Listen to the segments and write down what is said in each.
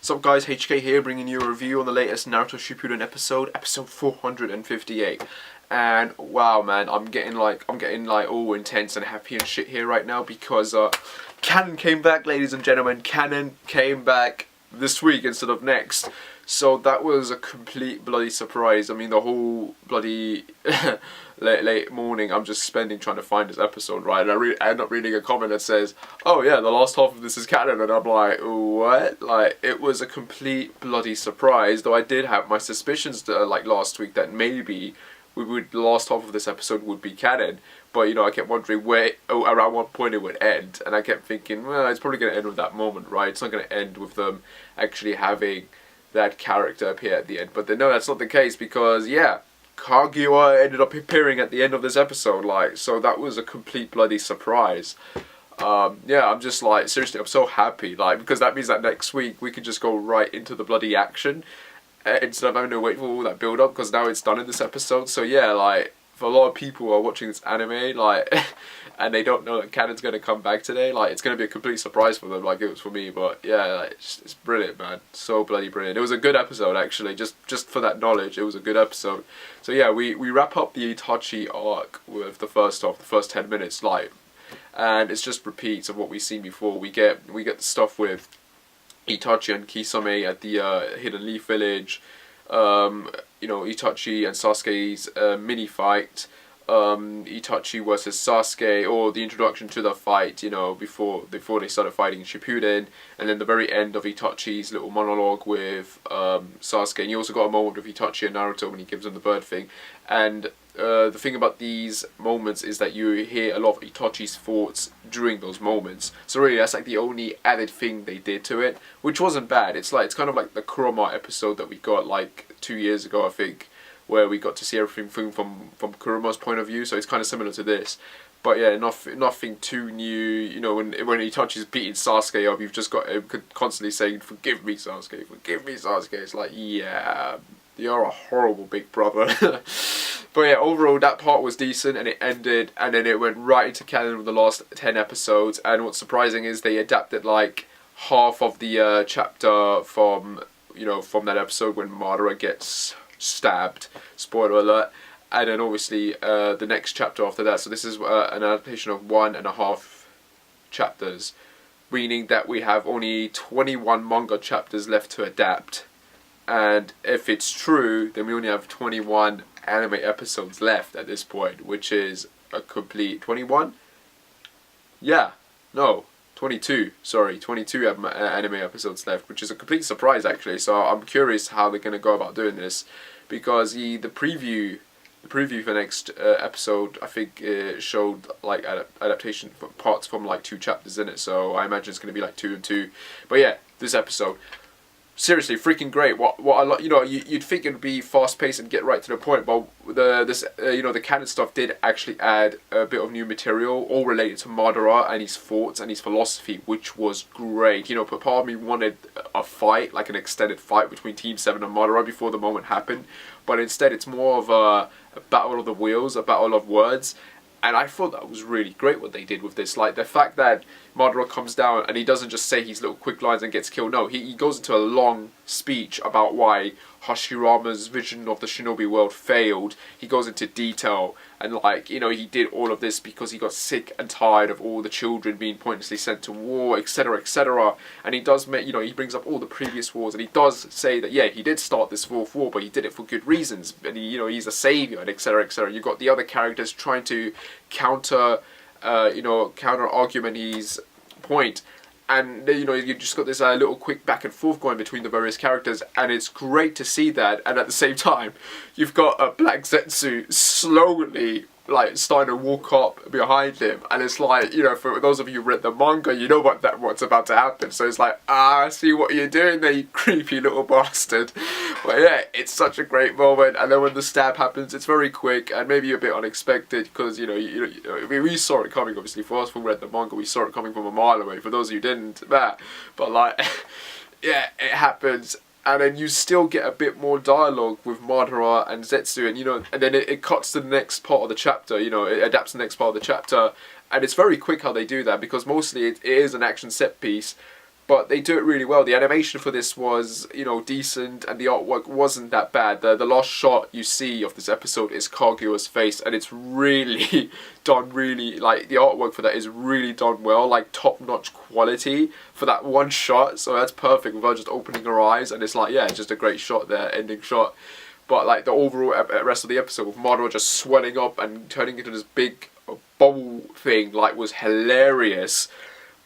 What's up guys, HK here bringing you a review on the latest Naruto Shippuden episode 458. And wow man, I'm getting like all intense and happy and shit here right now because Canon came back, ladies and gentlemen. Canon came back this week instead of next. So that was a complete bloody surprise. I mean, the whole bloody late morning I'm just spending trying to find this episode, right? And I end up reading a comment that says, oh yeah, the last half of this is canon, and I'm like, what? Like, it was a complete bloody surprise, though I did have my suspicions like last week that maybe the last half of this episode would be canon. But, you know, I kept wondering around what point it would end. And I kept thinking, well, it's probably going to end with that moment, right? It's not going to end with them actually having that character appear at the end. But no, that's not the case because, yeah, Kaguya ended up appearing at the end of this episode. Like, so that was a complete bloody surprise. Yeah, I'm just like, seriously, I'm so happy. Like, because that means that next week we can just go right into the bloody action instead of having to wait for all that build up, because now it's done in this episode. So yeah, like, for a lot of people who are watching this anime, like, and they don't know that Canon's going to come back today, like, it's going to be a complete surprise for them, like it was for me. But yeah, like, it's brilliant, man. So bloody brilliant. It was a good episode, actually, just for that knowledge. It was a good episode. So yeah, we wrap up the Itachi arc with the first 10 minutes, like, and it's just repeats of what we've seen before. We get the stuff with Itachi and Kisame at the Hidden Leaf Village. You know, Itachi and Sasuke's mini fight, Itachi versus Sasuke, or the introduction to the fight, you know, before they started fighting Shippuden, and then the very end of Itachi's little monologue with Sasuke. And you also got a moment with Itachi and Naruto when he gives him the bird thing. And the thing about these moments is that you hear a lot of Itachi's thoughts during those moments. So really, that's like the only added thing they did to it, which wasn't bad. It's kind of like the Kurama episode that we got like 2 years ago, I think, where we got to see everything from Kurama's point of view. So it's kind of similar to this. But yeah, nothing too new. You know, when Itachi's beating Sasuke up, you've just got him constantly saying, "Forgive me, Sasuke. Forgive me, Sasuke." It's like, yeah, you're a horrible big brother. But yeah, overall that part was decent, and it ended, and then it went right into canon with the last 10 episodes. And what's surprising is they adapted like half of the chapter from that episode when Madara gets stabbed. Spoiler alert. And then obviously the next chapter after that. So this is an adaptation of 1.5 chapters, meaning that we have only 21 manga chapters left to adapt. And if it's true, then we only have 21 anime episodes left at this point, which is a complete 21? Yeah, no, 22. Sorry, 22 anime episodes left, which is a complete surprise actually. So I'm curious how they're going to go about doing this, because the preview for next episode, I think, showed like adaptation parts from like 2 chapters in it. So I imagine it's going to be like 2 and 2. But yeah, this episode, seriously, freaking great. What I like, you know, you'd think it'd be fast paced and get right to the point, but the canon stuff did actually add a bit of new material, all related to Madara and his thoughts and his philosophy, which was great. You know, but part of me wanted a fight, like an extended fight between Team 7 and Madara before the moment happened, but instead it's more of a battle of the wheels, a battle of words. And I thought that was really great what they did with this. Like, the fact that Madara comes down and he doesn't just say his little quick lines and gets killed. No, he goes into a long speech about why Hashirama's vision of the shinobi world failed. He goes into detail, and like, you know, he did all of this because he got sick and tired of all the children being pointlessly sent to war, etc., etc. And he does make, you know, he brings up all the previous wars, and he does say that, yeah, he did start this fourth war, but he did it for good reasons, and he, you know, he's a savior, and etc., etc. You've got the other characters trying to counter argument his point. And, you know, you just got this little quick back and forth going between the various characters, and it's great to see that. And at the same time, you've got a Black Zetsu slowly, like, starting to walk up behind him, and it's like, you know, for those of you who read the manga, you know what's about to happen. So it's like, I see what you're doing there, you creepy little bastard. But yeah, it's such a great moment. And then when the stab happens, it's very quick and maybe a bit unexpected, because you know, I mean, we saw it coming. Obviously, for us who read the manga, we saw it coming from a mile away. For those of you who didn't, but like, yeah, it happens. And then you still get a bit more dialogue with Madara and Zetsu, and you know, and then it cuts to the next part of the chapter. You know, it adapts to the next part of the chapter, and it's very quick how they do that, because mostly it is an action set piece, but they do it really well. The animation for this was, you know, decent, and the artwork wasn't that bad. The last shot you see of this episode is Kaguya's face, and it's really done really, like, the artwork for that is really done well, like, top-notch quality for that one shot, so that's perfect without just opening her eyes, and it's like, yeah, it's just a great shot there, ending shot. But, like, the overall rest of the episode with Madara just swelling up and turning into this big bubble thing, like, was hilarious.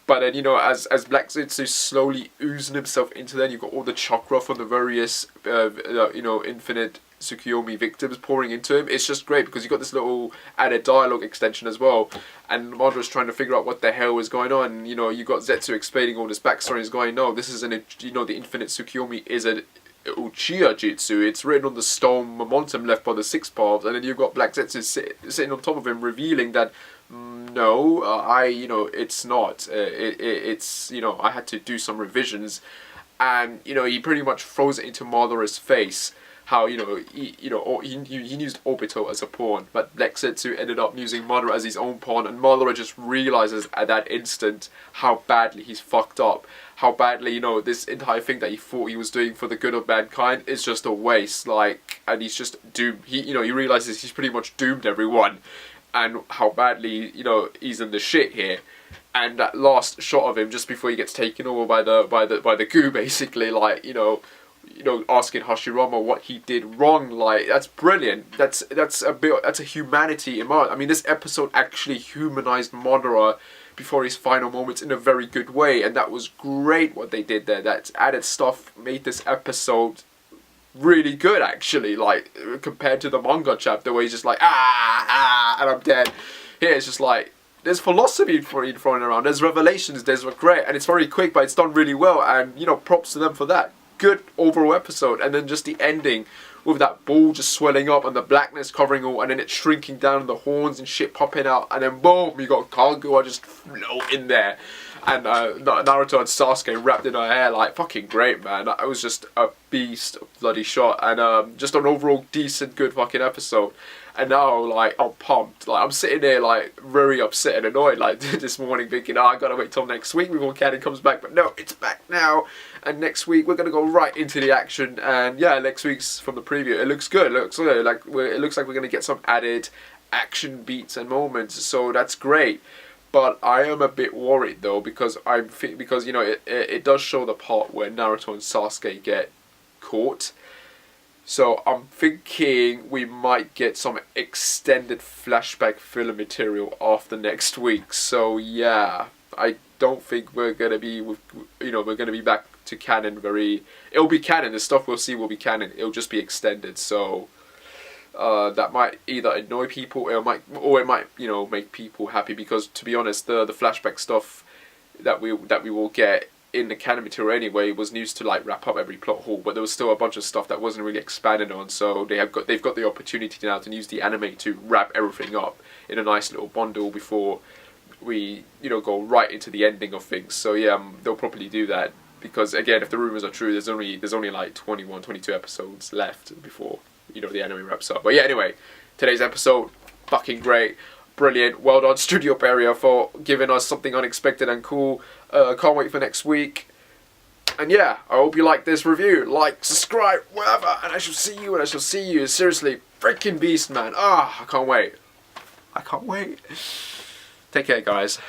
But then, you know, as Black Zetsu slowly oozing himself into there, you've got all the chakra from the various, you know, infinite Tsukuyomi victims pouring into him. It's just great because you've got this little added dialogue extension as well. And Madara's trying to figure out what the hell is going on. You know, you've got Zetsu explaining all this backstory. He's going, no, this is you know, the infinite Tsukuyomi is a Uchiha Jutsu. It's written on the stone momentum left by the Six Paths. And then you've got Black Zetsu sitting on top of him, revealing that no, you know, it's not. It's, you know, I had to do some revisions, and, you know, he pretty much throws it into Madara's face. How, you know, he used Obito as a pawn, but Black Zetsu ended up using Madara as his own pawn, and Madara just realizes at that instant how badly he's fucked up. How badly, you know, this entire thing that he thought he was doing for the good of mankind is just a waste, like, and he's just doomed. You know, he realizes he's pretty much doomed everyone. And how badly, you know, he's in the shit here. And that last shot of him just before he gets taken over by the goo, basically, like, you know, asking Hashirama what he did wrong, like, that's brilliant. That's a humanity in Madara. I mean, this episode actually humanized Madara before his final moments in a very good way, and that was great what they did there. That added stuff made this episode really good, actually, like, compared to the manga chapter where he's just like, and I'm dead. Here it's just like, there's philosophy thrown around, there's revelations, there's great, and it's very quick, but it's done really well, and, you know, props to them for that. Good overall episode. And then just the ending with that ball just swelling up and the blackness covering all, and then it shrinking down and the horns and shit popping out, and then boom, you got Kaguya just floating there. And Naruto and Sasuke wrapped in her hair, like, fucking great, man. It was just a beast bloody shot, and just an overall decent, good fucking episode. And now, like, I'm pumped. Like, I'm sitting there, like, very upset and annoyed, like, this morning, thinking, oh, I gotta wait till next week before Canon comes back. But no, it's back now. And next week, we're gonna go right into the action. And yeah, next week's from the preview. It looks good. It looks good. Like, it looks like we're gonna get some added action beats and moments. So that's great. But I am a bit worried though, because you know, it does show the part where Naruto and Sasuke get caught. So I'm thinking we might get some extended flashback filler material after next week. So yeah, I don't think we're gonna be we're gonna be back to canon it'll be canon. The stuff we'll see will be canon. It'll just be extended. So that might either annoy people or it might, you know, make people happy, because to be honest, the flashback stuff that we will get in the canon material anyway was used to, like, wrap up every plot hole, but there was still a bunch of stuff that wasn't really expanded on, so they've got the opportunity now to use the anime to wrap everything up in a nice little bundle before we, you know, go right into the ending of things. So yeah, they'll probably do that, because again, if the rumors are true, there's only like 21, 22 episodes left before, you know, the anime wraps up. But yeah, anyway, today's episode, fucking great, brilliant. Well done, Studio Peria, for giving us something unexpected and cool. Can't wait for next week. And yeah, I hope you like this review. Like, subscribe, whatever, and I shall see you. Seriously, freaking beast, man. I can't wait. Take care, guys.